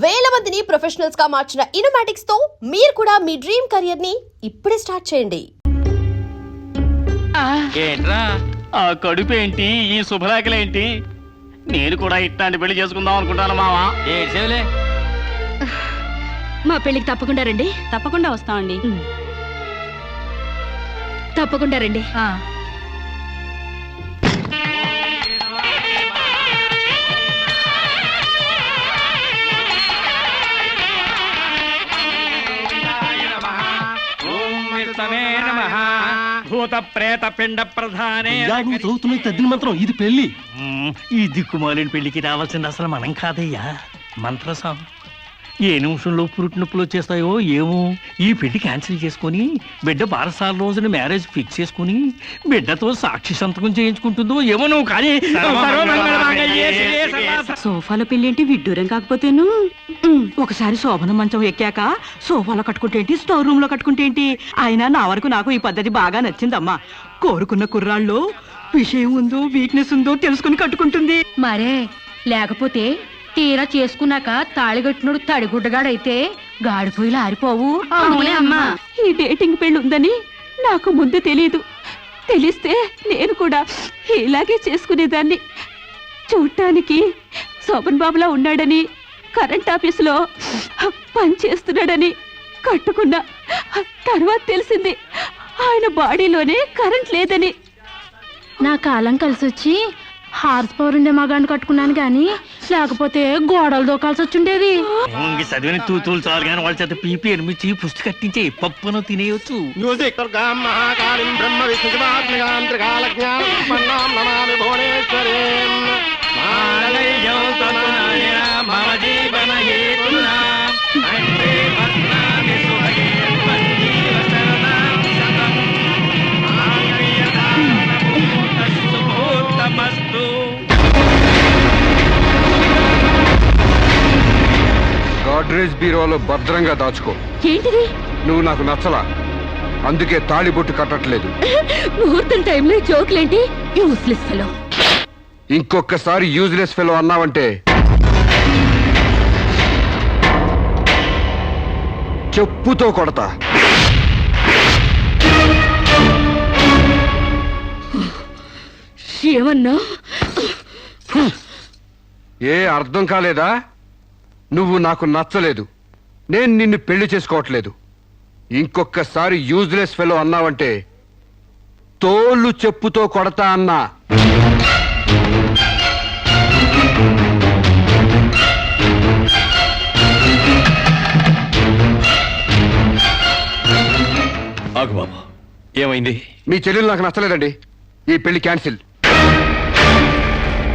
వేల మందిని ప్రొఫెషనల్స్ గా మార్చిన ఇనోమాటిక్స్ తో మీరు కూడా మీ డ్రీమ్ కెరియర్ ని ఇప్పుడే స్టార్ట్ చేయండి. ఏంట్రా ఆ కడుపేంటి, ఈ శుభలేఖలేంటి? నేను కూడా ఇట్లాంటి పెళ్లి చేసుకుందాం అనుకుంటాను మావా. ఏడ్చేవులే. మా పెళ్లికి తప్పకుండా రండి. తప్పకుండా వస్తామండి. తప్పకుండా రండి. భూత ప్రేత పిండ ప్రధానే చదువుతున్న తద్దిన మంత్రం ఇది పెళ్లి. ఈ దిక్కుమాలిన పెళ్లికి రావాల్సింది అసలు మనం కాదయ్యా, మంత్రసాం. ఏ నిమిషంలో పురుటి నొప్పులు వచ్చేస్తాయో ఏమో. ఈ పెళ్లి క్యాన్సిల్ చేసుకుని బిడ్డ బారసాల రోజున మ్యారేజ్ ఫిక్స్ చేసుకుని బిడ్డతో సాక్షి సంతకం చేయించుకుంటుందో ఏమో. నువ్వు కానీ సోఫాలో పెళ్లి ఏంటి విడ్డూరం కాకపోతేను. ఒకసారి శోభన మంచం ఎక్కాక సోఫాలో కట్టుకుంటే ఏంటి, స్టోర్ రూమ్ లో కట్టుకుంటే ఏంటి. అయినా నా వరకు నాకు ఈ పద్ధతి బాగా నచ్చిందమ్మా. కోరుకున్న కుర్రాళ్ళు విషయం ఉందో వీక్నెస్ ఉందో తెలుసుకుని కట్టుకుంటుంది. మరే లేకపోతే తీరా చేసుకున్నాక తాళిగట్టినోడు తడిగుడ్డగాడైతే గాడిపోయిలు ఆరిపోవు. అమ్మా, ఈ డేటింగ్ పెళ్లి ఉందని నాకు ముందు తెలియదు. తెలిస్తే నేను కూడా ఇలాగే చేసుకునేదాన్ని. చూడటానికి శోభన్ బాబులా ఉన్నాడని, కరెంట్ ఆఫీసులో పనిచేస్తున్నాడని కట్టుకున్నా. తర్వాత తెలిసింది ఆయన బాడీలోనే కరెంట్ లేదని. నా కాలం కలిసి వచ్చి హార్స్ పవర్ ఉండే మగాన్ని కట్టుకున్నాను గాని లేకపోతే గోడలు దూకాల్సి వచ్చిండేది. చదివిన తూతులు చాలు కానీ వాళ్ళ చేత పీపీ ఎనిమిది పుష్టి కట్టించే పప్పును తినేయచ్చు. గాడ్రేజ్ బీరోలో భద్రంగా దాచుకో. ఏంటిది? నువ్వు నాకు నచ్చలా, అందుకే తాళిబొట్టు కట్టట్లేదు. ముహూర్తం టైంలో జోకులేంటి? Useless fellow. ఇంకొకసారి యూజ్లెస్ ఫెలో అన్నావంటే చెప్పుతో కొడతా. ఏమన్నా? ఏ అర్థం కాలేదా? నువ్వు నాకు నచ్చలేదు, నేను నిన్ను పెళ్లి చేసుకోవట్లేదు. ఇంకొకసారి యూజ్లెస్ ఫెలో అన్నావంటే తోళ్ళు చెప్పుతో కొడతా అన్నా. ఆగు బాబా, ఏమైంది? మీ చెల్లెలు నాకు నచ్చలేదండి. ఈ పెళ్లి క్యాన్సిల్.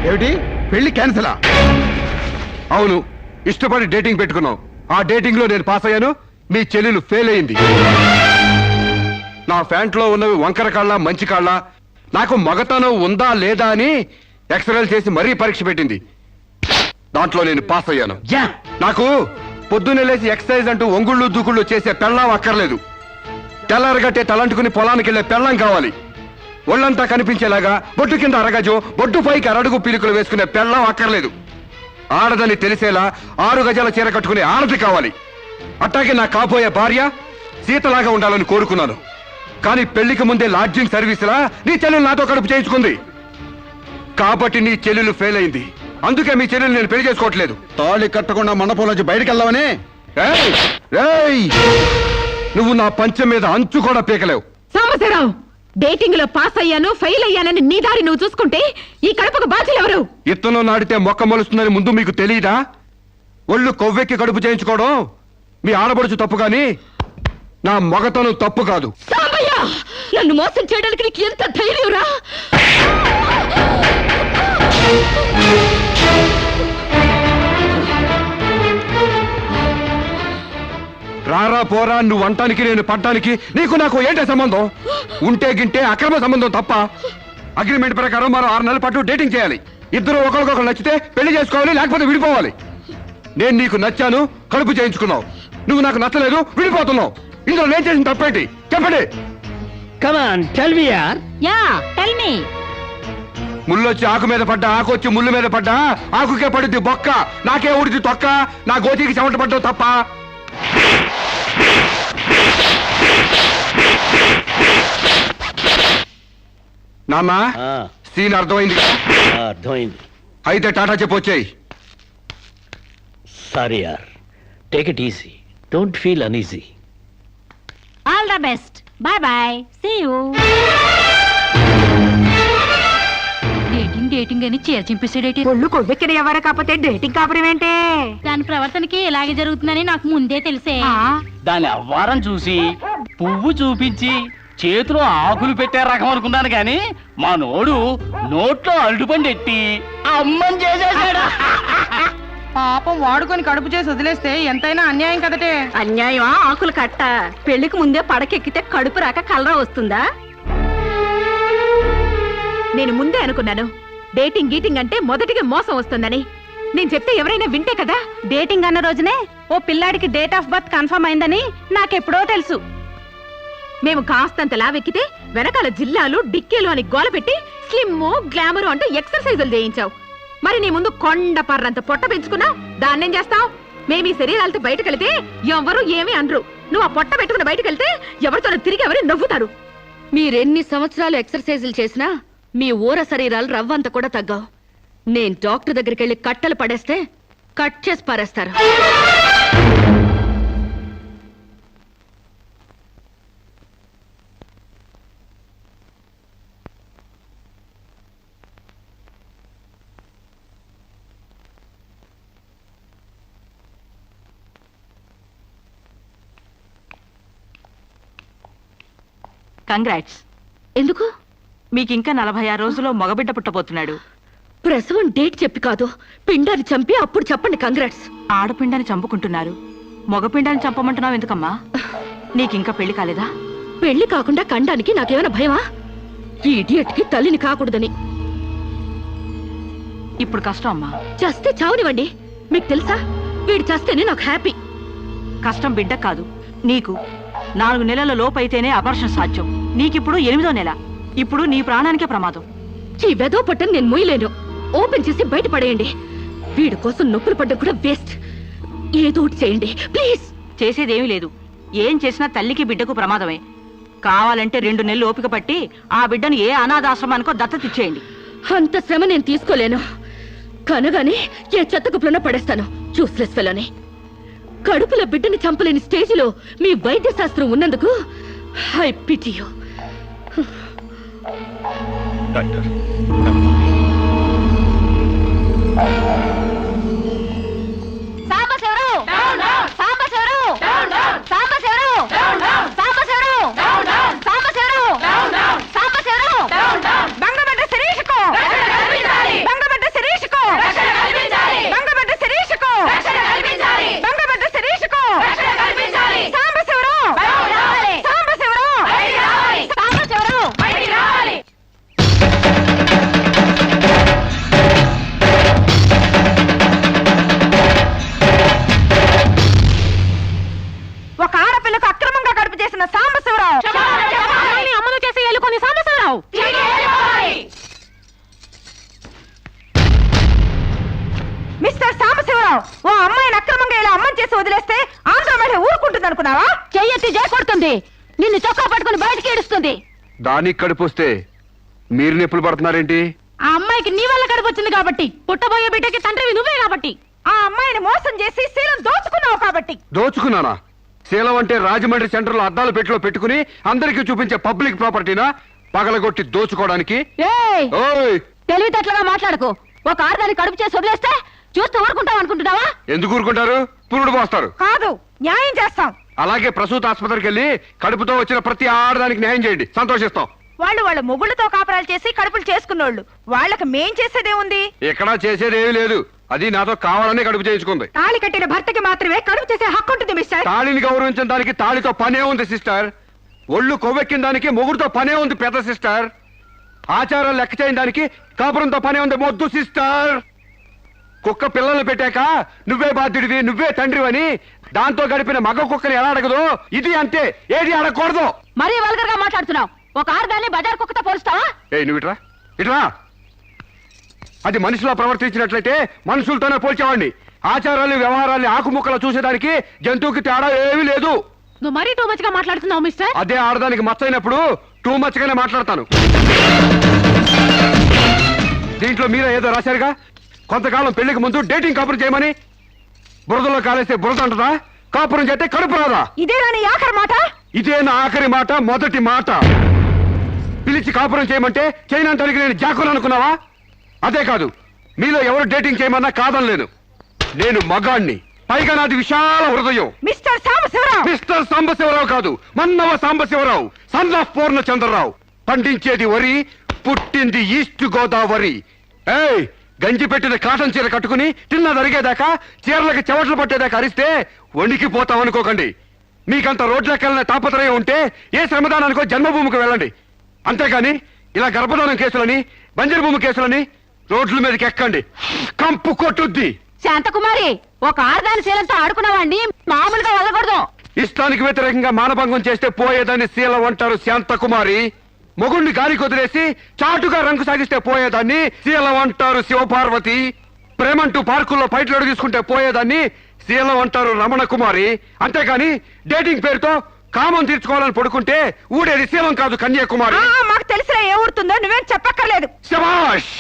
ఏమిటి పెళ్లి క్యాన్సిలా? అవును, ఇష్టపడి డేటింగ్ పెట్టుకున్నావు. ఆ డేటింగ్ లో నేను పాస్ అయ్యాను, మీ చెల్లెలు ఫెయిల్ అయింది. నా ఫ్యాంట్లో ఉన్నవి వంకర కాళ్ళ మంచి కాళ్ళ, నాకు మగతనం ఉందా లేదా అని ఎక్స్రేలు చేసి మరీ పరీక్ష పెట్టింది. దాంట్లో నేను పాస్ అయ్యాను. నాకు పొద్దున్నే లేచి ఎక్సర్సైజ్ అంటూ ఒంగుళ్ళు దూకుళ్ళు చేసే పెళ్ళాం అక్కర్లేదు. తెల్లారగట్టే తలంటుకుని పొలానికి వెళ్లే పెళ్ళం కావాలి. ఒళ్ళంతా కనిపించేలాగా బొట్టు కింద అరగజో, బొట్టు పైకి అరడుగు పీలికలు వేసుకునే పెళ్ళం అక్కర్లేదు. ఆడదని తెలిసేలా 6 గజాల చీర కట్టుకునే ఆడది కావాలి. అట్టాగే నా కాబోయే భార్య సీతలాగా ఉండాలని కోరుకున్నాను. కానీ పెళ్లికి ముందే లాడ్జింగ్ సర్వీసులా నీ చెల్లెలు నాతో కడుపు చేయించుకుంది. కాబట్టి నీ చెల్లెలు ఫెయిల్ అయింది. అందుకే మీ చెల్లెలు నేను పెళ్లి చేసుకోవట్లేదు. తాళి కట్టకుండా మండపం నుంచి బయటకు వెళ్దామని. నువ్వు నా పంచె మీద అంచు కూడా పీకలేవు. సాంబశివరావు, డేటింగ్ లో పాస్ అయ్యాను ఫెయిల్ అయ్యానని నీ దారి నువ్వు చూసుకుంటే ఈ కడపకు బాధ్యులు ఎవరు? ఇత్తనం నాటితే మొక్క మొలుస్తుందని ముందు మీకు తెలియదా? ఒళ్ళు కొవ్వెక్కి కడుపు చేయించుకోవడం మీ ఆడబడుచు తప్పు గాని నా మగతనం తప్పు కాదు. సాంబయ్య, నన్ను మోసం చేయడానికి నీకు ఎంత ధైర్యం రా? రారా పోరా, నువ్వు అంటానికి నేను పడ్డానికి నీకు నాకు ఏంటే సంబంధం? ఉంటే గింటే అక్రమ సంబంధం తప్ప. అగ్రిమెంట్ ప్రకారం మరో 6 నెలల పాటు డేటింగ్ చేయాలి. ఇద్దరు ఒకరికొకరు నచ్చితే పెళ్లి చేసుకోవాలి, లేకపోతే విడిపోవాలి. నేను నీకు నచ్చాను, కడుపు చేయించుకున్నావు. నువ్వు నాకు నచ్చలేదు, విడిపోతున్నావు. ఇందులో నేను చేసిన తప్పేంటి చెప్పండి. కమాన్ టెల్ మీ యార్. Yeah tell me. ముళ్ళొచ్చి ఆకు మీద పడ్డా, ఆకు వచ్చి ముళ్ళు మీద పడ్డా, ఆకుకే పడుద్ది బొక్క, నాకే ఊడిది తొక్క, నా గోతికి చెమట పడ్డావు తప్ప. నాన్న సీన్ అర్థమైంది కదా? అర్థమైంది. అయితే టాటా చెప్పు వచ్చాయి. సారీ యార్, take it easy, don't feel uneasy. All the best, bye bye, see you. Dating dating అని చీర చింపేసాడేటి. ఒళ్ళు కొవ్వెక్కిన ఎవరు కాకపోతే డేటింగ్ కాపురం ఏంటే? దాని ప్రవర్తనకి ఇలాగే జరుగుతుందని నాకు ముందే తెలిసే. దాని అవ్వారం చూసి పువ్వు చూపించి చేతిలో ఆకులు పెట్టే రకం అనుకున్నాను కానీ మా నోడు నోట్లో అరటిపండు ఎట్టి అమ్మని చేసేసాడు. పాపం వాడుకొని కడుపు చేసి వదిలేస్తే ఎంతైనా అన్యాయం కదటే. అన్యాయమా ఆకులు కట్ట? పెళ్లికి ముందే పడకెక్కితే కడుపు రాక కలరా వస్తుందా? నేను ముందే అనుకున్నాను డేటింగ్ గీటింగ్ అంటే మొదటిగా మోసం వస్తుందని. నేను చెప్తే ఎవరైనా వింటే కదా. డేటింగ్ అన్న రోజునే ఓ పిల్లాడికి డేట్ ఆఫ్ బర్త్ కన్ఫర్మ్ అయిందని నాకెప్పుడో తెలుసు. మేము కాస్తంత లావెక్కితే వెనకాల జిల్లాలు డిక్కీలు అని గోల పెట్టి స్లిమ్ గ్లామర్ అంటూ ఎక్సర్సైజులు చేయించావు. మరి నీ ముందు కొండ పర్రంత పొట్ట పెంచుకున్నా దాన్నేం చేస్తావు? మేము ఈ శరీరాలతో బయటకెళ్తే ఎవరు ఏమీ అనరు. నువ్వు ఆ పొట్ట పెట్టుకుని బయటకెళ్తే ఎవరితో తిరిగి ఎవరి నవ్వుతారు. మీరెన్ని సంవత్సరాలు ఎక్సర్సైజులు చేసినా మీ ఊర శరీరాలు రవ్వంత కూడా తగ్గావు. నేను డాక్టర్ దగ్గరికి వెళ్ళి కట్టలు పడేస్తే కట్ చేసి పారేస్తారు. కంగ్రాట్స్. ఎందుకు? మీకింకా 46 రోజుల్లో మగబిడ్డ పుట్టబోతున్నాడు. ప్రసవం డేట్ చెప్పి కాదు, పిండాన్ని చంపి అప్పుడు చెప్పండి కంగ్రాట్స్. ఆడపిండాన్ని చంపుకుంటున్నారు, మగపిండాన్ని చంపమంటున్నావు ఎందుకమ్మా? నీకింకా పెళ్లి కాలేదా? పెళ్లి కాకుండా కండానికి నాకేమైనా భయమా? ఈ ఇడియట్ కి తల్లిని కాకూడదని. ఇప్పుడు కష్టం అమ్మా. చస్తే చావునివ్వండి. మీకు తెలుసా, వీడు చస్తేనే నాకు హ్యాపీ. కష్టం బిడ్డ కాదు నీకు. 4 నెలల లోపైతేనే అబార్షన్ సాధ్యం. నీకిప్పుడు 8వ నెల. ఇప్పుడు నీ ప్రాణానికే ప్రమాదం. ఈ వెదో పట్టని నేను మొయ్యలేను. ఓపెన్ చేసి బయట పడేయండి. వీడి కోసం నొప్పులు పడ్డం కూడా వేస్ట్. ఏదో ఒకటి చేయండి ప్లీజ్. చేసేదేమీ లేదు. ఏం చేసినా తల్లికి బిడ్డకు ప్రమాదమే. కావాలంటే 2 నెలలు ఓపిక పట్టి ఆ బిడ్డను ఏ అనాథాశ్రమానికో దత్తతిచ్చేయండి. అంత శ్రమ నేను తీసుకోలేను. కనగానే ఏ చెత్త కుప్పలోనో పడేస్తాను. చూస్లెస్ ఫెలోని. కడుపులో బిడ్డని చంపలేని స్టేజిలో మీ వైద్య శాస్త్రం ఉన్నందుకు ఐ పిటీ యు. డాక్టర్ ఒక ఆడపిల్లకు అక్రమంగా కడుపు చేసిన సాంబశివరావు, అమలు చేసి ఎలుకొని సాంబశివరావు. మిస్టర్ సాంబశివరావు, ఓ అమ్మాయిని అక్రమంగా ఇలా అమ్మని చేసి వదిలేస్తే ఆంధ్ర మహిళ ఊరుకుంటుంది అనుకున్నావా? చెయ్యెత్తి చేకొడుతుంది. నిన్ను చొక్కా పట్టుకుని బయటికి ఏడుస్తుంది. దానికి కడుపు వస్తే మీరు నొప్పులు పడుతున్నారేంటి? ఆ అమ్మాయికి నీ వల్ల కడుపు వచ్చింది కాబట్టి, పుట్టబోయే బిడ్డకి తండ్రివి నువ్వే కాబట్టి. ఆ అమ్మాయిని మోసం చేసి శీలం దోచుకున్నావు కాబట్టి. దోచుకున్నానా? శీలం అంటే రాజమండ్రి సెంటర్ లో అద్దాల పెట్టిలో పెట్టుకుని అందరికీ చూపించే పబ్లిక్ ప్రాపర్టీనా పగలగొట్టి దోచుకోవడానికి? ఓయ్, తెలివితేటలుగా మాట్లాడకు. ఒక ఆడదాన్ని కడుపు చేసి వదిలేస్తే చూస్తూ ఊరుకుంటావు అనుకుంటున్నావా? ఎందుకు ఊరుకుంటారు? పురుడు పోస్తారు. కాదు, న్యాయం చేస్తాం. అలాగే ప్రసూత ఆసుపత్రికి వెళ్ళి కడుపుతో వచ్చిన ప్రతి ఆడదానికి న్యాయం చేయండి, సంతోషిస్తాం. వాళ్ళు వాళ్ళ మొగుళ్ళతో కాపురాలు చేసి కడుపులు చేసుకున్నోళ్ళు. వాళ్ళకి మేం చేసేదే ఉంది? ఎక్కడా చేసేదేమీ లేదు. అది నాతో కావాలని కడుపు చేయించుకుంది. తాళి కట్టిన భర్తకి మాత్రమే కడుపు చేసే హక్కు ఉంటుంది మిస్టర్. తాళిని గౌరవించిన దానికి తాళితో పనే ఉంది సిస్టర్. ఒళ్ళు కొవ్వెక్కిన దానికి మొగుడుతో పనే ఉంది పెద్ద సిస్టర్. ఆచారాలు లెక్క చేయని దానికి కాపురంతో పనే ఉంది మొద్దు సిస్టర్. కుక్క పిల్లలు పెట్టాక నువ్వే బాధ్యుడివి, నువ్వే తండ్రివని దాంతో గడిపిన మగ కుక్కని ఎలా అడగదు, ఇది అంతే. ఏది అడగకూడదు. మరీ వల్గర్ గా మాట్లాడుతున్నావు. ఒక ఆడదాన్ని బజార్ కుక్కతో పోలుస్తావా? ఏ నువ్వు ఇట్రా, ఇట్రా. అది మనిషిలో ప్రవర్తించినట్లయితే మనుషులతోనే పోల్చేవాడిని. ఆచారాలు వ్యవహారాల్ని ఆకుముక్కలు చూసేదానికి జంతువుకి తేడా ఏమీ లేదు. నువ్వు మరీ టూ మచ్ గా మాట్లాడుతున్నావు మిస్టర్. అదే ఆడదానికి మచ్చైనప్పుడు టూ మచ్ గానే మాట్లాడతాను. దీంట్లో మీరే ఏదో రాశారుగా, కొంతకాలం పెళ్లికి ముందు డేటింగ్ కాపురం చేయమని. బురదలో కాలేస్తే బురద అంటదా, కాపురం చేస్తే కడుపు రాదా? ఇదేనా నీ ఆఖరి మాట? ఇదే నా ఆఖరి మాట, మొదటి మాట. పిలిచి కాపురం చేయమంటే చేయనంటానికి నేను జాకులు అనుకున్నావా? అదే కాదు, మీలో ఎవరు డేటింగ్ చేయమన్నా కాదనలేను. నేను మగాణ్ణి, పైగా నాది విశాల హృదయం. మిస్టర్ సాంబశివరావు. మిస్టర్ సాంబశివరావు కాదు, మన్నవ సాంబశివరావు, సన్ ఆఫ్ పూర్ణచంద్రరావు. పండించేది వరి, పుట్టింది ఈస్ట్ గోదావరి. ఏయ్, గంజి పెట్టిన కాటన్ చీర కట్టుకుని తిన్నది అరిగేదాకా, చీరలకి చెవట్లు పట్టేదాకా అరిస్తే వణికిపోతాం అనుకోకండి. మీకంత రోడ్లెక్కాలనే తాపత్రయం ఉంటే ఏ శ్రమదానానికో జన్మభూమికి వెళ్ళండి. అంతేగాని ఇలా గర్భధానం కేసులని, బంజరు భూమి కేసులని రోడ్ల మీదకి ఎక్కండి, కంపు కొట్టుద్ది. శాంతకుమారి, ఒక ఆడదాని శీలంతో ఆడుకున్నావాడిని మామూలుగా వదలకూడదు. ఇష్టానికి వ్యతిరేకంగా మానభంగం చేస్తే పోయేదాన్ని శీలం అంటారు శాంతకుమారి. మొగుణ్ణి గాలికి వదిలేసి చాటుగా రంగు సాగిస్తే పోయేదాన్ని శీలం అంటారు శివపార్వతి. ప్రేమంటూ పార్కుల్లో ఫైట్లు అడుగు తీసుకుంటే పోయేదాన్ని శీలం అంటారు రమణ కుమారి. అంతేగాని డేటింగ్ పేరుతో కామం తీర్చుకోవాలని పడుకుంటే ఊడేది శీలం కాదు కన్యాకుమారి. మాకు తెలిసినా ఏ ఊరుతుందో నువ్వేం చెప్పక్కర్లేదు. శభాష్!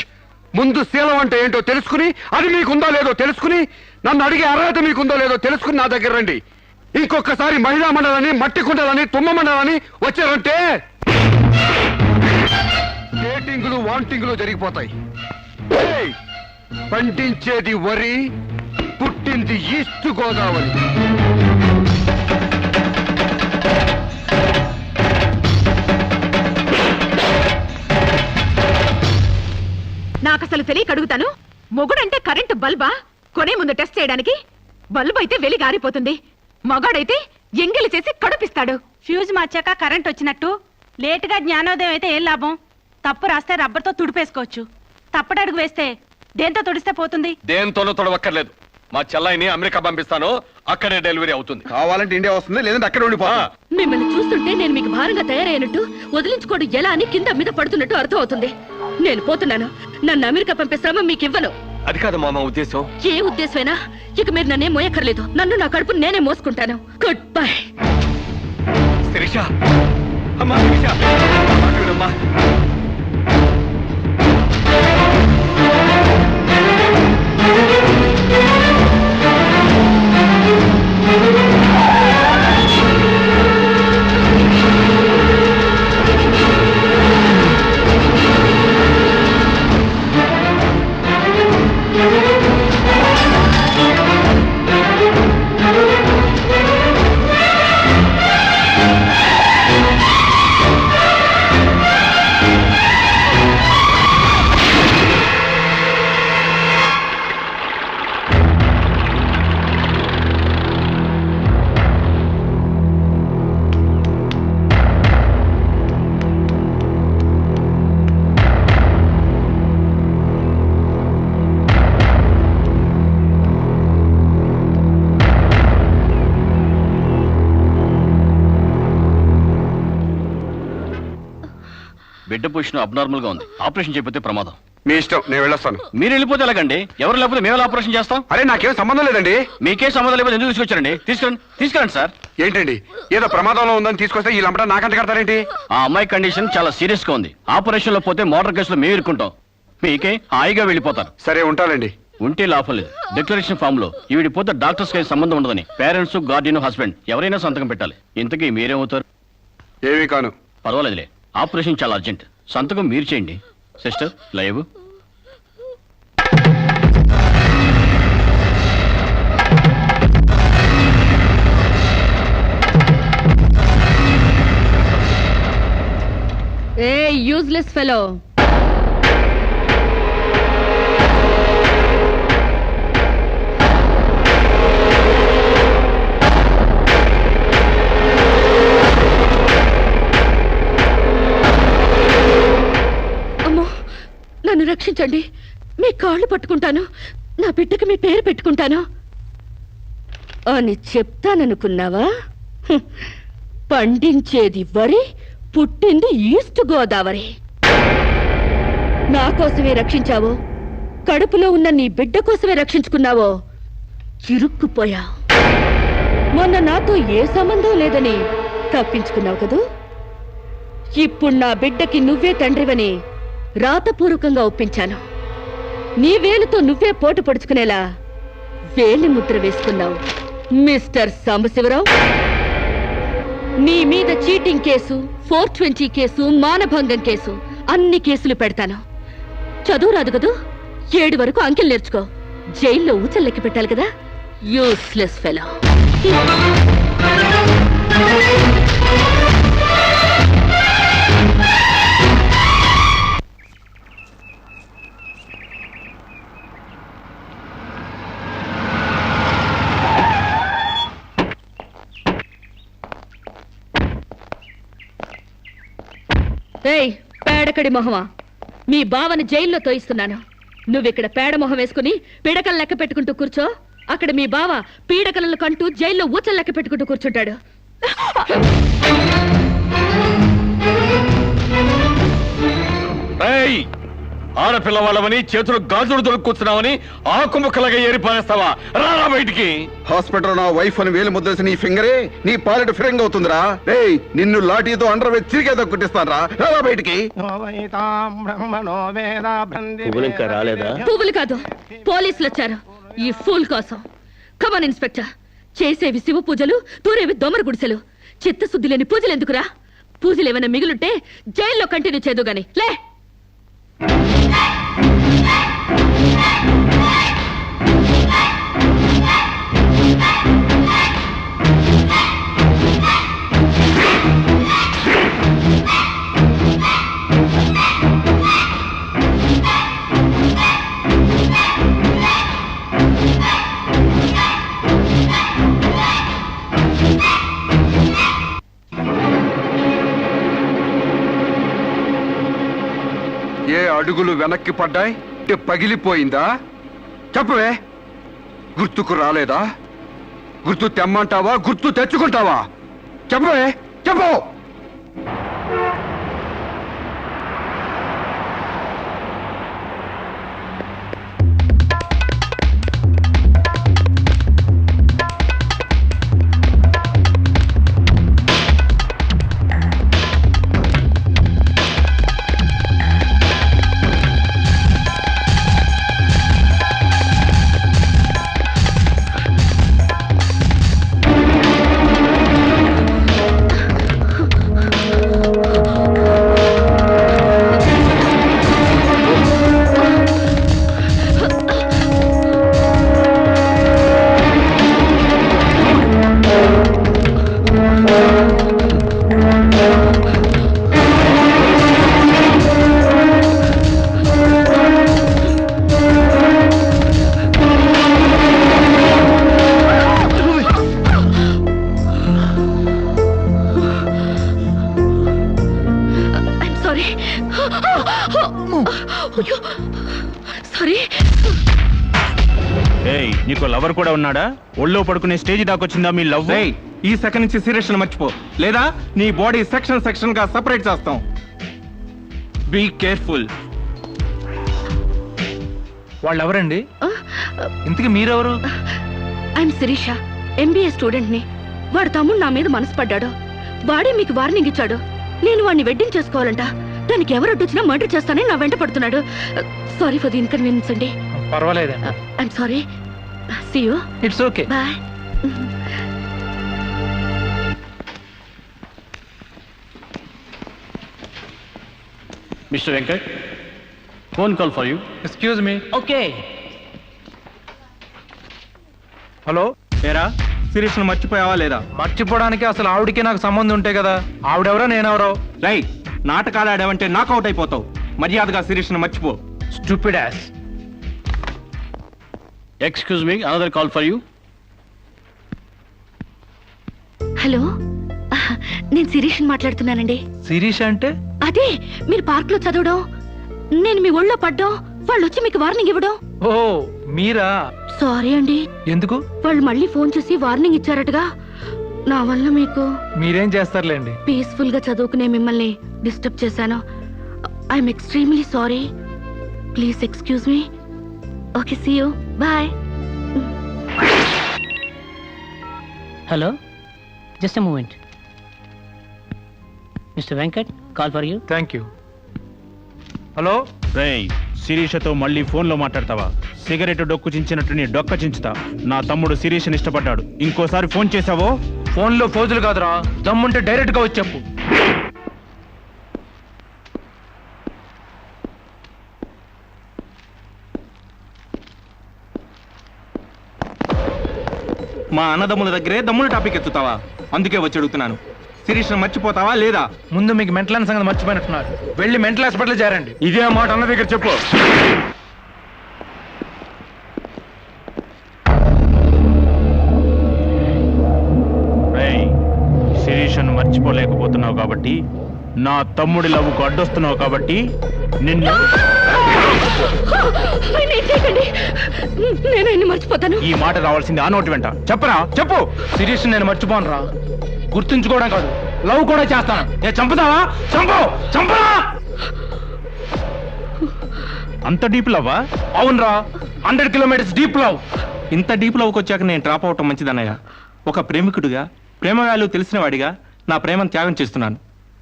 ముందు శీలం అంటే ఏంటో తెలుసుకుని, అది మీకుందో లేదో తెలుసుకుని, నన్ను అడిగే అర్హత మీకుందో లేదో తెలుసుకుని నా దగ్గర రండి. ఇంకొకసారి మహిళా మండలని, మట్టి కుండలని, తుమ్మ మండలని వచ్చారంటే డేటింగులు వాంటింగులు జరిగిపోతాయి. ఏయ్! పండించేది వరి, పుట్టింది ఈస్ట్ గోదావరి. నాకు అసలు తెలియక అడుగుతాను, మొగుడంటే కరెంటు బల్బా? కొనే ముందు టెస్ట్ చేయడానికి. బల్బు అయితే వెలి గారిపోతుంది, మగాడైతే ఎంగిలి చేసి కడుపిస్తాడు. ఫ్యూజ్ మార్చాక కరెంట్ వచ్చినట్టు లేటుగా జ్ఞానోదయం అయితే ఏం లాభం? తప్పు రాస్తే రబ్బర్తో తుడిపేసుకోవచ్చు, తప్పటడుగు వేస్తే దేంతో తుడిస్తే పోతుంది? దేంతోనూ తొడవక్కర్లేదు. మా చెల్లాయిని అమెరికా పంపిస్తాను, అక్కడే డెలివరీ అవుతుంది. కావాలంటే ఇండియా వస్తుంది, లేదంటే అక్కడ ఉండిపోతా. మిమ్మల్ని చూస్తుంటే నేను మీకు భారంగా తయారైనట్టు, వదిలించుకోవడం ఎలా అని కింద మీద పడుతున్నట్టు అర్థం అవుతుంది. నేను పోతున్నాను. నన్ను అమెరికా పంపిస్తామో మీకు ఇవ్వను. అది కాదు మామ ఉద్దేశం. ఏ ఉద్దేశమైనా ఇక మీరు నన్నేం మోయక్కర్లేదు. నన్ను నా కడుపు నేనే మోసుకుంటాను. Good bye. శిరీష, అమ్మా శిరీష, అమ్మా. బిడ్డ పొజిషన్ అబ్నార్మల్ గా ఉంది. ఆపరేషన్ చేయకపోతే ప్రమాదం. మీ ఇష్టం, నేను వెళ్ళొస్తాను. మీరు వెళ్ళిపోతే ఎలాగండి? ఎవరు లేకపోతే మేము ఆపరేషన్ చేస్తాం. అరే నాకేం సంబంధం లేదండి. మీకే సంబంధం లేకపోతే ఎందుకు తీసుకొచ్చారండి? తీసుకురండి సార్. ఏంటండి, ఏదో ప్రమాదంలో ఉందని తీసుకొస్తే ఈ లంపట నాకంట కడతారేంటి? ఆ అమ్మాయి కండిషన్ చాలా సీరియస్ గా ఉంది. ఆపరేషన్ లో పోతే మోటార్ కేసులో మేము ఇరుక్కుంటాం. మీకే హాయిగా వెళ్ళిపోతారు. సరే ఉంటానండి. ఉంటే లాభం లేదు. డిక్లరేషన్ ఫామ్ లో ఈవిడి పోతే డాక్టర్స్ కి సంబంధం ఉండదని పేరెంట్స్, గార్డియన్, హస్బెండ్ ఎవరైనా సంతకం పెట్టాలి. ఇంతకీ మీరేమవుతారు? ఏమీ కాను. పర్వాలేదులే, ఆపరేషన్ చాలా అర్జెంట్. సంతకం మీరు చేయండి. Sister live. ఏ యూజ్లెస్ ఫెలో, నన్ను రక్షించండి. మీ కాళ్ళు పట్టుకుంటాను, నా బిడ్డకి మీ పేరు పెట్టుకుంటాను అని చెప్తాననుకున్నావా? పండించేది వరి, పుట్టింది ఈస్ట్ గోదావరి. నా కోసమే రక్షించావో కడుపులో ఉన్న నీ బిడ్డ కోసమే రక్షించుకున్నావో ఇరుక్కుపోయా. మొన్న నాతో ఏ సంబంధం లేదని తప్పించుకున్నావు కదూ. ఇప్పుడు నా బిడ్డకి నువ్వే తండ్రివని రాతపూర్వకంగా ఒప్పించాను. నీ వేలుతో నువ్వే పోటు పొడుచుకునేలా వేలి ముద్ర వేసుకున్నావు మిస్టర్ సాంబశివరావు. నీ మీద చీటింగ్ కేసు, 420 కేసు, మానభంగం కేసు, అన్ని కేసులు పెడతాను. చదువు రాదు కదూ, 7 వరకు అంకెలు నేర్చుకో. జైల్లో ఊచల్లెక్కి పెట్టాలి కదా. Useless fellow. ఏయ్ పేడకడి మొహమా, మీ బావని జైల్లో తోయిస్తున్నాను. నువ్విక్కడ పేడ మొహం వేసుకుని పీడకలు లెక్క పెట్టుకుంటూ కూర్చో. అక్కడ మీ బావ పీడకలను కంటూ జైల్లో ఊచలు లెక్క పెట్టుకుంటూ కూర్చుంటాడు. ఆడపిల్ల వాళ్ళవని చేతులు గాజులు దొరుకుతున్నావని ఆకు ముక్కలుగా ఏరి పారేస్తావా? రారా బయటికి. హాస్పిటల్ నా వైఫ్ అని వేలు ముద్దేసి నీ ఫింగరే నీ పాలెట్ ఫిరంగ్ అవుతుందిరా. ఏయ్ నిన్ను లాఠీతో అండర్ వేసి తిరిగేదో కుట్టిస్తాను రా. రారా బయటికి. ఇంకా రాలేదా? పువ్వులు కాదు, పోలీసులు వచ్చారు ఈ ఫూల్ కోసం. Come on inspector. చేసేవి శివ పూజలు, తూరేవి దొమర గుడిసెలు. చిత్తశుద్ధి లేని పూజలు ఎందుకురా? పూజలు ఏమైనా మిగులుంటే జైల్లో కంటిన్యూ చేదు గాని లే. ఏ అడుగులు వెనక్కి పడ్డాయి? పగిలిపోయిందా? చెప్పవే. గుర్తుకు రాలేదా? గుర్తు తెమ్మంటావా, గుర్తు తెచ్చుకుంటావా? చెప్పవే, చెప్పు. నీకు లవర్ కూడా ఉన్నాడా? ఒళ్ళో పడుకునే స్టేజ్ దాకొచ్చిందా మీ లవ్? ఈ సెకండ్ నుంచి సీరియస్ మర్చిపో, లేదా నీ బాడీ సెక్షన్ సెక్షన్ గా సెపరేట్ చేస్తాం. Be careful. వాళ్ళు ఎవరండి? ఇంతకీ మీరెవరు? ఐఎమ్ శిరీష, ఎంబీఏ స్టూడెంట్ ని. వాడు తమ్ముడు నా మీద మనసు పడ్డాడు. వాడే మీకు వార్నింగ్ ఇచ్చాడు. నేను వాడిని వెడ్డింగ్ చేసుకోవాలంట. దానికి ఎవరు అడ్డొచ్చినా మర్డర్ చేస్తానని నా వెంట పడుతున్నాడు. సారీ ఫర్ ది ఇన్కన్వీనియన్స్ అండి. పర్వాలేదండి. I'm sorry. See you. It's okay. Bye. Mister Venkat, phone call for you. Excuse me. Okay. Hello, ఏరా శిరీష్ మర్చిపోయావా లేదా? మర్చిపోవడానికి అసలు ఆవిడికి నాకు సంబంధం ఉంటే కదా. ఆవిడెవరో నేనెవరో. రైట్, నాటకాలు ఆడావంటే నాకౌట్ అయిపోతావు. మర్యాదగా శిరీష్ మర్చిపో. Stupid ass. Excuse me, another call for you. Hello, నేను శిరీష్ మాట్లాడుతున్నానండి. శిరీష్ అంటే? అదే మీరు పార్క్ లో చదవడం, నేను మీ ఒళ్ళో పడ్డం, వాళ్ళు వచ్చి మీకు వార్నింగ్ ఇవ్వడం. ఓ మీరా? సారీ అండి. ఎందుకు? వాళ్ళు మళ్ళీ ఫోన్ చేసి వార్నింగ్ ఇచ్చారటగా. నా వల్ల మీకు. మీరేం చేస్తారులేండి. పీస్ఫుల్ గా చదువుకునే మిమ్మల్ని డిస్టర్బ్ చేశాను. I'm extremely sorry. Please excuse me. Okay see you bye. Hello, just a moment. Mister Venkat, call for you. Thank you. Hello. రేయ్, శిరీషతో మళ్ళీ ఫోన్లో మాట్లాడతావా? సిగరెట్ డొక్కు చించినట్టు నీ డొక్క చించుతా. నా తమ్ముడు శిరీషని ఇష్టపడ్డాడు. ఇంకోసారి ఫోన్ చేసావో ఫోన్లో ఫోజులు కాదురా, దమ్ముంటే డైరెక్ట్ గా వచ్చి చెప్పు. మా అన్నదమ్ముల దగ్గరే దమ్ముల టాపిక్ ఎత్తుతావా? అందుకే వచ్చి అడుగుతున్నాను. శిరీష్ను మర్చిపోతావా లేదా? ముందు మీకు మెంటల్ సంగతి మర్చిపోయినట్టున్నారు. వెళ్ళి మెంటల్ హాస్పిటల్ చేరండి. ఇదే మాట అన్న దగ్గర చెప్పు. రేయ్, శిరీషను మర్చిపోలేకపోతున్నావు కాబట్టి, నా తమ్ముడి లవ్వుకు అడ్డొస్తున్నావు కాబట్టి నిన్ను నేను ఎన్ని మర్చిపోతాను. ఈ మాట రావాల్సింది ఆ నోటి వెంట. చెప్పరా, చెప్పు. శిరీష్ నేను మర్చిపోను రా, గుర్తుంచుకోవడం కాదు లవ్ కూడా చేస్తాను. నేను చంపుతావా? చంపు, చంపరా. అంత డీప్ లవ్వా? అవునరా, 100 కిలోమీటర్స్ డీప్ లవ్. ఇంత డీప్ లవ్కి వచ్చాక నేను డ్రాప్ అవటం మంచిదన్నయ్య. ఒక ప్రేమికుడిగా, ప్రేమ వాల్యూ తెలిసిన వాడిగా నా ప్రేమను త్యాగం చేస్తున్నాను.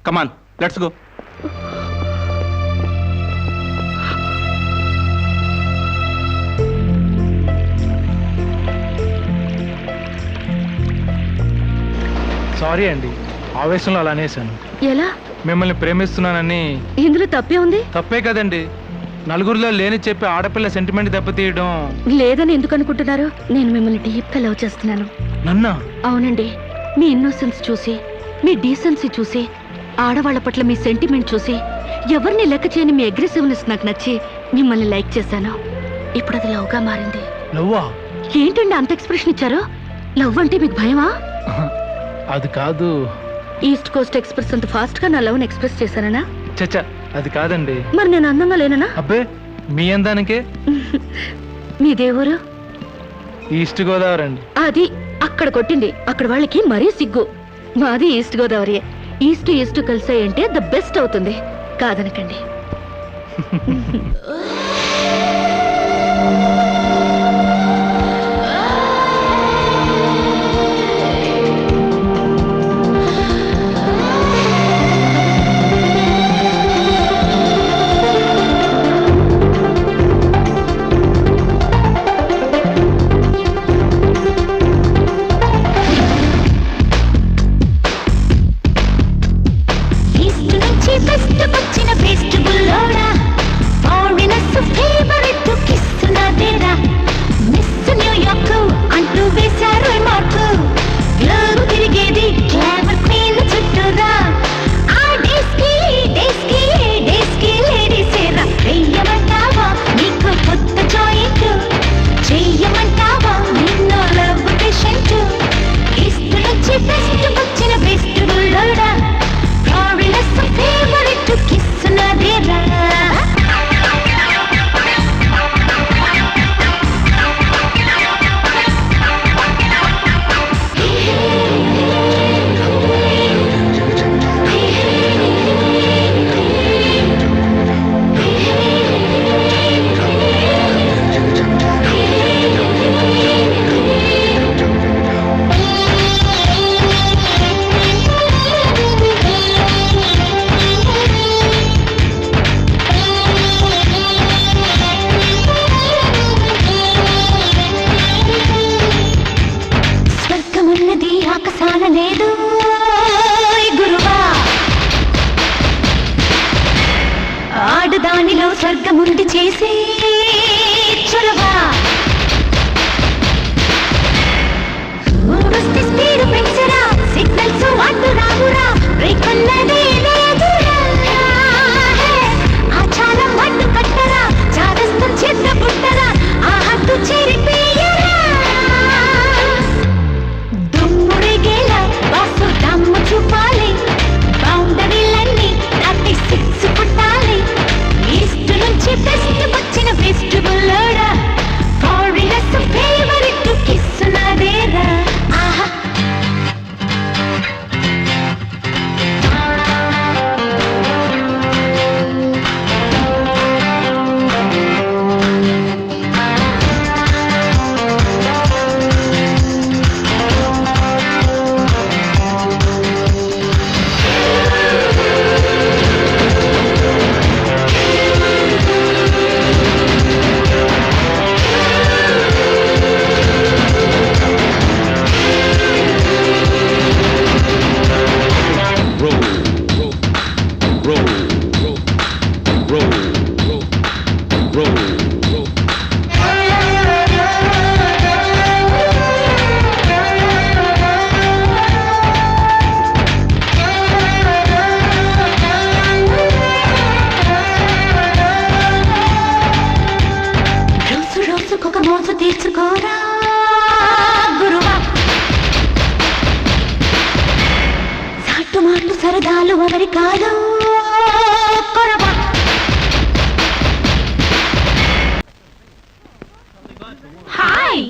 కమాన్, లెట్స్ గో. సారీ అండి, ఆవేశంలో అలా అనేసాను. ఎలా? మిమ్మల్ని ప్రేమిస్తున్నానని. ఇందులో తప్పే ఉంది? తప్పే కదండి, నలుగురిలో లేని చెప్పి ఆడపిల్ల సెంటిమెంట్ దెబ్బతీయడం. లేదని ఎందుకు అనుకుంటున్నారు? నేను మిమ్మల్ని డీప్ గా లవ్ చేస్తున్నాను. నన్నా? అవునండి. మీ ఇన్నోసెన్స్ చూసి, మీ డీసెన్సీ చూసి, ఆడవాళ్ల పట్ల మీ సెంటిమెంట్ చూసి, ఎవరిని లెక్క చేయని మీ అగ్రెసివ్నెస్ నాకు నచ్చి మిమ్మల్ని లైక్ చేశాను. ఇప్పుడు అది లవ్ గా మారింది. లవ్వా? ఏంటండి అంత ఎక్స్ప్రెషన్ ఇచ్చారు? లవ్ అంటే మీకు భయమా? అది కాదు. ఈస్ట్ కోస్ట్ ఎక్స్ప్రెస్ అంత ఫాస్ట్ గా నా లవ్ ఎక్స్ప్రెస్ చేశానా? చచ్చా, అది కాదండి. మరి నేను అందంగా లేనా? అబ్బే, మీ అందానికే. మీ దేవురు? ఈస్ట్ గోదావరి అండి. అది అక్కడ కొట్టింది. అక్కడ వాళ్ళకి మరీ సిగ్గు. మాది ఈస్ట్ గోదావరి. ఈస్ట్ ఈస్ట్ కలిసాయంటే ద బెస్ట్ అవుతుంది. కాదనకండి. దానిలో స్వర్గముంది చేసే చొరవా వస్తే స్పీడ్ పెంచరా సిగ్నల్స్ అడ్డు రావురా బ్రేక్ అన్నదే లేదురా ఆ చాలం అడ్డు కట్టరా చాదస్తం చేత పుట్టరా ఆ హద్దు చెరిపేయరా దుమ్ముడిగేలా బాసు దమ్ము చూపాలి బౌండరీలన్నీ దాటి సిక్స్ పుట్టాలి ఈస్ట్ నుంచి బెస్ట్ వచ్చిన ఎవరి కాదు కొరవ. Hi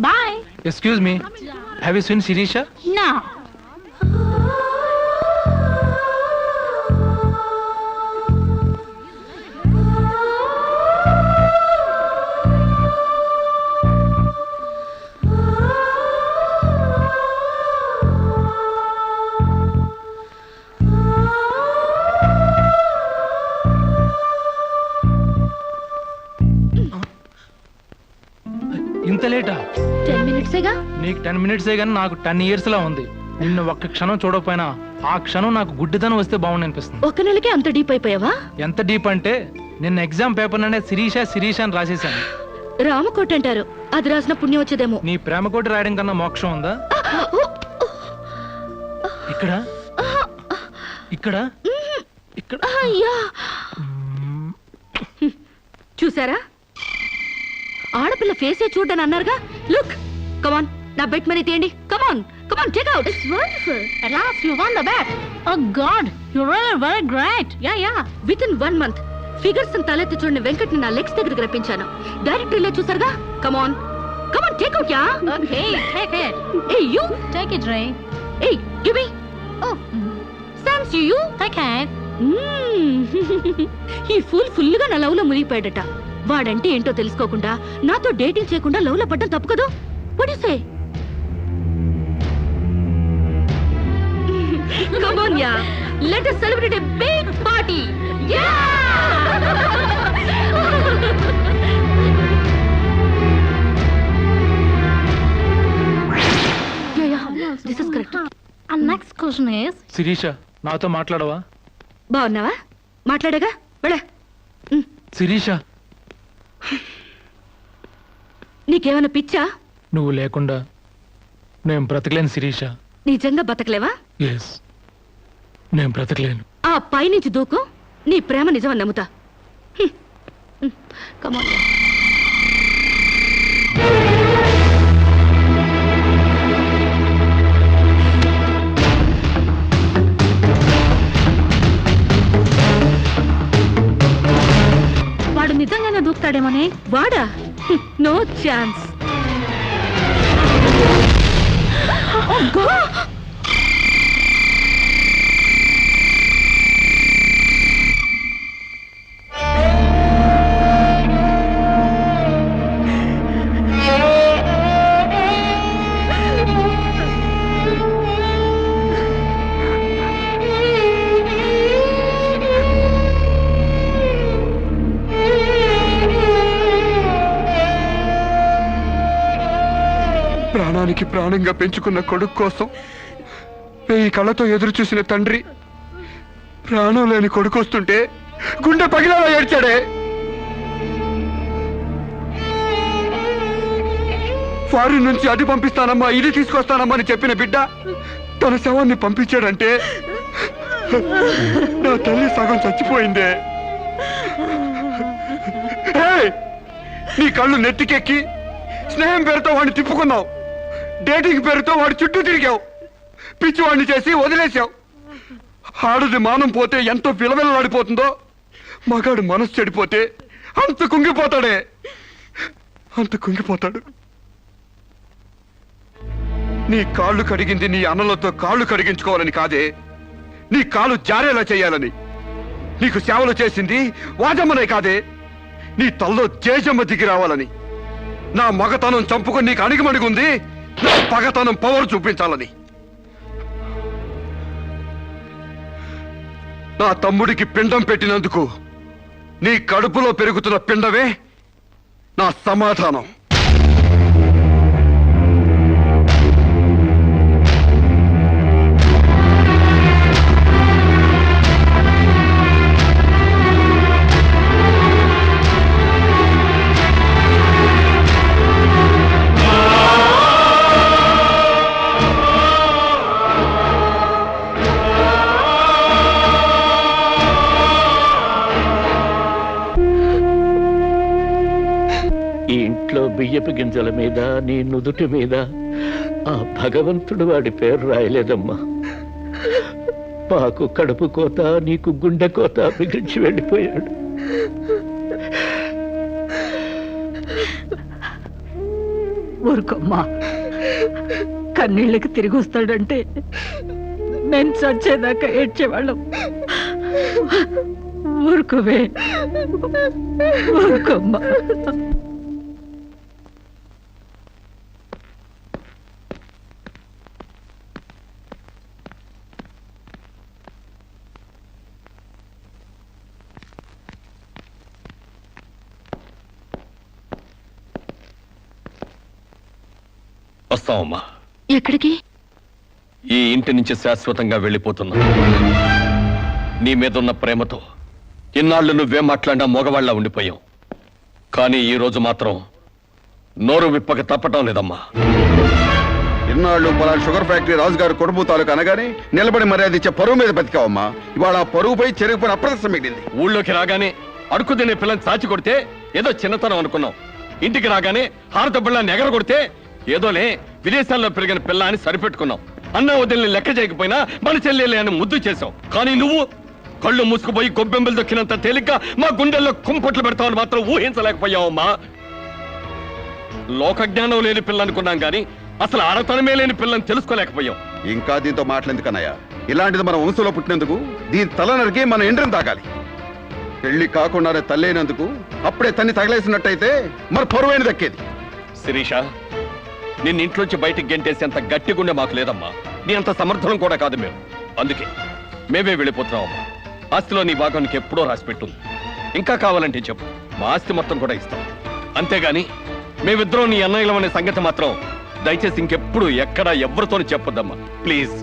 bye. Excuse me, have you seen Sirisha? నా ఇంత లేటా? 10 మినిట్సేగా. నీకు 10 మినిట్సే కానీ నాకు 10 years లా ఉంది. నిన్ను ఒక్క క్షణం చూడకపోయినా ఆ క్షణం నాకు గుడ్డిదనం వస్తే బాగుండి అనిపిస్తుంది. ఒక నెలకే అంత డీప్ అయిపోయావా? ఎంత డీప్ అంటే నిన్న ఎగ్జామ్ పేపర్ అనే శిరీష శిరీష అని రాసేసాను. రామకోట అంటారు, అది రాసిన పుణ్యం వచ్చేదేమో. నీ ప్రేమ కోటి రాయడం కన్నా మోక్షం ఉందా? ఇక్కడ ఇక్కడ ఇక్కడ అయ్యా, చూసారా, ఆడపిల్ల ఫేసే చూడని అన్నారుగా. లుక్, కమాన్, నా బెట్ మనీ తీయండి. Come on come on, take out. It's wonderful. at last you won the bet. Oh god, you're really very great. Yeah. With in 1 month figures తలెత్తి చూడని వెంకట్ ని నా లెగ్స్ దగ్గరికి రప్పించాను. డైరెక్టరీలో చూసారుగా. Come on come on, take out. Yeah Okay, take it. Hey you Take it, Ray. Hey give me. Oh thanks you. Take it. ఈ full గా నా లవ్ లో మునిగిపోయాడట. వాడంటే ఏంటో తెలుసుకోకుండా నాతో డేటింగ్ చేయకుండా లవ్ లో పడ్డం తప్పు కదా. What you say? Come on, yeah. Let us celebrate a big party. Yeah! Yeah. This is correct. And next question is, Shirisha, నాతో మాట్లాడవా? బాగున్నావా? మాట్లాడగా వెళ్ళ. శిరీష, నీకేమైనా పిచ్చా? నువ్వు లేకుండా నేను బ్రతకలేను శిరీష. నిజంగా బతకలేవా? ఎస్, నేను బ్రతకలేను. ఆ పైనుంచి దూకు, నీ ప్రేమ నిజమని నమ్ముతా. కమాన్. వాడు నిజంగానే దూకుతాడేమోనే. వాడా? No chance. ప్రాణానికి ప్రాణంగా పెంచుకున్న కొడుకు కోసం 1000 కళ్ళతో ఎదురు చూసిన తండ్రి ప్రాణం లేని కొడుకు వస్తుంటే గుండె పగిలేలా ఏడ్చాడే. ఫారిన్ నుంచి అది పంపిస్తానమ్మా ఇది తీసుకొస్తానమ్మా అని చెప్పిన బిడ్డ తన శవాన్ని పంపించాడంటే నా తల్లి సగం చచ్చిపోయిందే. నీ కళ్ళు నెత్తికెక్కి స్నేహం పేరుతో వాడిని తిప్పుకున్నావు, డేటింగ్ పేరుతో వాడి చుట్టూ తిరిగావు, పిచ్చివాడిని చేసి వదిలేశావు. ఆడది మానం పోతే ఎంతో విలవిలలాడిపోతుందో మగాడు మనసు చెడిపోతే అంత కుంగిపోతాడే, అంత కుంగిపోతాడు. నీ కాళ్ళు కడిగింది నీ అన్నలతో కాళ్ళు కడిగించుకోవాలని కాదే, నీ కాలు జారేలా చేయాలని. నీకు సేవలు చేసింది వాజమ్మనే కాదే, నీ తల్లో జేజమ్మ దిగి రావాలని. నా మగతనం చంపుకొని నీకు అణిగిమణిగుంది నా పగతనం పవర్ చూపించాలని. నా తమ్ముడికి పిండం పెట్టినందుకు నీ కడుపులో పెరుగుతున్న పిండమే నా సమాధానం. ఈ ఇంట్లో బియ్యపు గింజల మీద నీ నుదుటి మీద ఆ భగవంతుడు వాడి పేరు రాయలేదమ్మా. మాకు కడుపు కోత, నీకు గుండె కోత మిగిల్చి వెళ్ళిపోయాడు. ఊరుకోమ్మా, కన్నీళ్ళకి తిరిగి వస్తాడంటే నేను చచ్చేదాకా ఏడ్చేవాళ్ళం. ఊరుకోవే, ఊరుకోమ్మా. వస్తామమ్మా. ఎక్కడికి? ఈ ఇంటి నుంచి శాశ్వతంగా వెళ్ళిపోతున్నా. నీ మీదున్న ప్రేమతో ఇన్నాళ్ళు నువ్వే మాట్లాడినా మగవాళ్ళ ఉండిపోయావు. కానీ ఈ రోజు మాత్రం నోరు విప్పక తప్పటం లేదమ్మా. ఇన్నాళ్ళు పలానా షుగర్ ఫ్యాక్టరీ రాజుగారు కొడుపు తాలూకు అనగానే నిలబడి మర్యాద ఇచ్చే పరువు మీద బతికావమ్మా. ఇవాళ ఆ పరువుపై చెరుగుపైన అప్రదర్శనం మిగిలింది. ఊళ్ళోకి రాగానే అడుగు తినే పిల్లని చాచి కొడితే ఏదో చిన్నతనం అనుకున్నాం. ఇంటికి రాగానే హారతబ్బళ్ళని ఎగర కొడితే ఏదోలే విదేశాల్లో పెరిగిన పిల్ల అని సరిపెట్టుకున్నాం. అన్న వదిలిని లెక్క చేయకపోయినా మన చెల్లెలే అని ముద్దు చేశావు. కానీ నువ్వు కళ్ళు మూసుకుపోయి గొబ్బెంబెలు దొక్కినంత తేలిక మా గుండెల్లో కుంపట్లు పెడతావని మాత్రం ఊహించలేకపోయావమ్మా. లోకజ్ఞానం లేని పిల్ల అనుకున్నాం గాని అసలు ఆడతనమే లేని పిల్లని తెలుసుకోలేకపోయాం. ఇంకా దీంతో మాట్లాడేందుకన్నయ్య, ఇలాంటిది మన వంశంలో పుట్టినందుకు దీని తల నరికి మన ఎండ్రం తాగాలి. పెళ్లి కాకుండానే తల్లైనందుకు అప్పుడే తన్ని తగలేసినట్టయితే మరి పరువైన దక్కేది. శిరీష, నిన్న ఇంట్లోంచి బయటికి గెంటేసేంత గట్టి గుండె మాకు లేదమ్మా. నీ అంత సమర్థనం కూడా కాదు మేము. అందుకే మేమే వెళ్ళిపోతున్నామమ్మా. ఆస్తిలో నీ భాగం నీకు ఎప్పుడో రాసిపెట్టుంది. ఇంకా కావాలంటే చెప్పు, మా ఆస్తి మొత్తం కూడా ఇస్తాం. అంతేగాని మేమిద్దరం నీ అన్నయ్యలం అనే సంగతి మాత్రం దయచేసి ఇంకెప్పుడు ఎక్కడా ఎవరితోని చెప్పొద్దమ్మా, ప్లీజ్.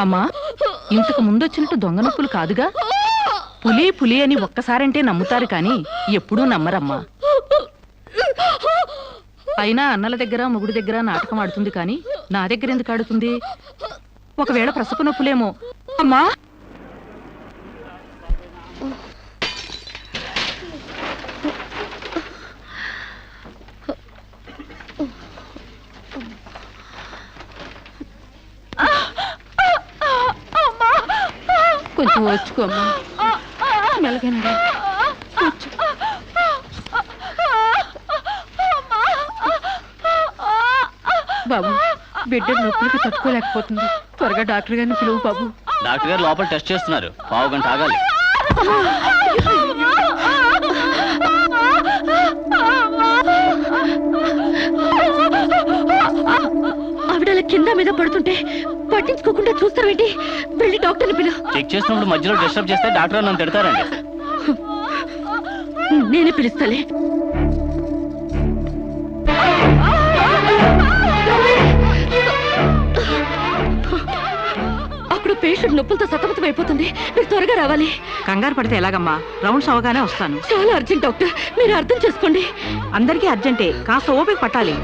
అమ్మా, ఇంతకు ముందొచ్చినట్టు దొంగ నొప్పులు కాదుగా? పులి పులి అని ఒక్కసారంటే నమ్ముతారు కానీ ఎప్పుడూ నమ్మరమ్మా. అయినా అన్నల దగ్గర మొగుడి దగ్గర నాటకం ఆడుతుంది కానీ నా దగ్గర ఎందుకు ఆడుతుంది? ఒకవేళ ప్రసవ నొప్పులేమో. అమ్మా, కొంచెం వచ్చుకోమ్మా, మెలగనరా. బాబు, బిడ్డ నొప్పులకి తట్టుకోలేకపోతుంది. త్వరగా డాక్టర్ గారిని పిలువు బాబు. డాక్టర్ గారు లోపల టెస్ట్ చేస్తున్నారు. పావు గంట ఆగాలి. ఆవిడ కింద మీద పడుతుంటే పట్టించుకోకుండా చూస్తావేంటి? వెళ్ళి డాక్టర్ని పిలు. చెక్ చేసినప్పుడు మధ్యలో డిస్టర్బ్ చేస్తే డాక్టర్ నన్ను తిడతారండి. నేనే పిలుస్తాలే. అప్పుడు పేషెంట్ నొప్పులతో సతమతం అయిపోతుంది. మీరు త్వరగా రావాలి. కంగారు పడితే ఎలాగమ్మా? రౌండ్స్ అవగానే వస్తాను. చాలా అర్జెంట్ డాక్టర్, మీరు అర్థం చేసుకోండి. అందరికీ అర్జెంటే, కాస్త ఓపిక పట్టాలి.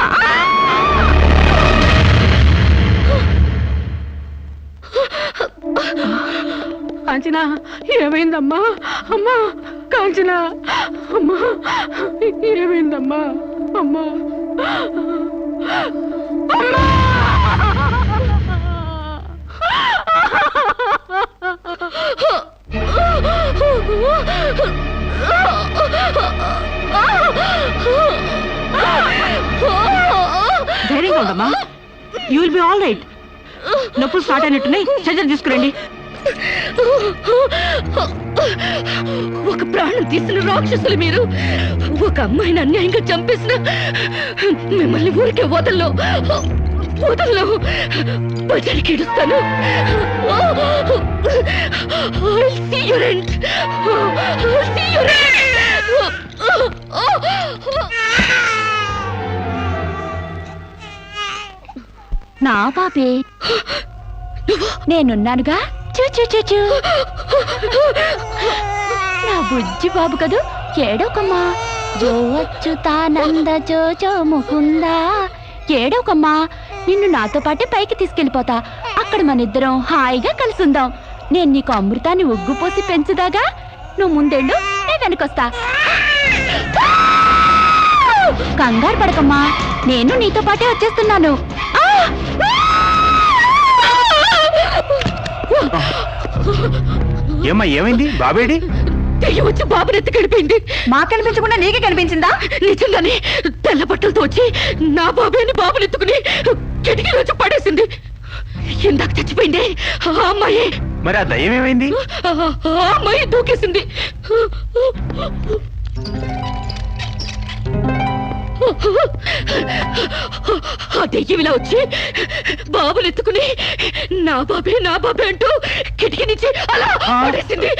కాంచనా, ఏమైందమ్మా? అమ్మా కాంచనా, అమ్మా ఏమైందమ్మా? అమ్మా అమ్మా! ధైర్యంగా ఉండమ్మా. You will be all right. నొప్పులు స్టార్ట్ అయినట్టున్నాయి, సర్జరీ తీసుకురండి. ఒక ప్రాణం తీసిన రాక్షసులు మీరు. ఒక అమ్మాయిని అన్యాయంగా చంపేసిన మిమ్మల్ని ఊరికే వదల్లో వదల్లో. బజారికి ఇడుస్తాను. నా పాపే, నేనున్నానుగా. చూ నా బుజ్జి బాబు కదూ, ఏడోకమ్మా. జో అచ్యుతానంద జో జో ముకుందా. ఏడోకమ్మా, నిన్ను నాతో పాటే పైకి తీసుకెళ్ళిపోతా. అక్కడ మన ఇద్దరం హాయిగా కలిసి ఉందాం. నేను నీకు అమృతాన్ని ఉగ్గు పోసి పెంచుదాగా. నువ్వు ముందెళ్ళు, నేను వెనకొస్తా. కంగారు పడకమ్మా, నేను నీతో పాటే వచ్చేస్తున్నాను. ఏమ్మా ఏమైంది? బాబేడి? దెయ్యం వచ్చి బాబుని ఎత్తి గడిపోయింది. మాకు కనిపించకుండా నీకే కనిపించిందా? నిజంగానే తెల్ల బట్టలతో వచ్చి నా బాబేని బాబుని ఎత్తుకుని కిటికీలో వచ్చి పడేసింది. ఇందాక చచ్చిపోయింది ఆ అమ్మాయి. మరి ఆ దయ్యం ఏమైంది? ఆ అమ్మాయి దూకేసింది. ఆ దెయ్యం ఇలా వచ్చి బాబుని ఎత్తుకుని నా బాబే అంటూ కిటికీ నుంచి అలా పడేసింది.